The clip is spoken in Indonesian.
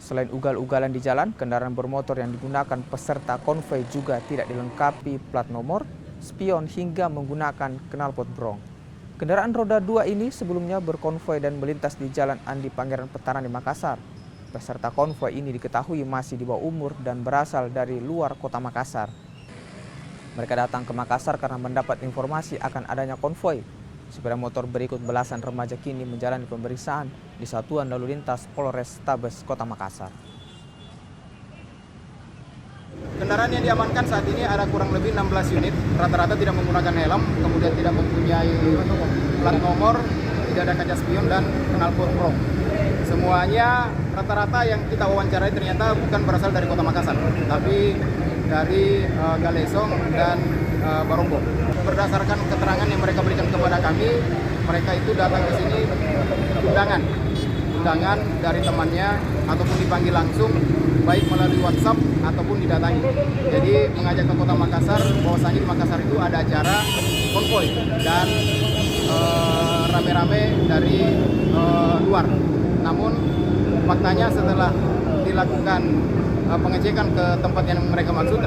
Selain ugal-ugalan di jalan, kendaraan bermotor yang digunakan peserta konvoi juga tidak dilengkapi plat nomor, spion hingga menggunakan knalpot brong. Kendaraan roda 2 ini sebelumnya berkonvoi dan melintas di Jalan Andi Pangeran Petani Makassar. Peserta konvoi ini diketahui masih di bawah umur dan berasal dari luar kota Makassar. Mereka datang ke Makassar karena mendapat informasi akan adanya konvoi. Sepeda motor berikut belasan remaja kini menjalani pemeriksaan di Satuan Lalu Lintas Polres Tabes Kota Makassar. Kendaraan yang diamankan saat ini ada kurang lebih 16 unit, rata-rata tidak menggunakan helm, kemudian tidak mempunyai plat nomor, tidak ada kaca spion dan knalpot brong. Semuanya rata-rata yang kita wawancarai ternyata bukan berasal dari Kota Makassar, tapi dari Galesong dan Baronggo. Berdasarkan keterangan yang mereka berikan kepada kami, mereka itu datang ke sini undangan dari temannya ataupun dipanggil langsung, baik melalui WhatsApp ataupun didatangi. Jadi mengajak ke Kota Makassar, bahwasanya di Makassar itu ada acara konvoi dan rame-rame dari luar. Namun faktanya setelah dilakukan pengecekan ke tempat yang mereka maksud,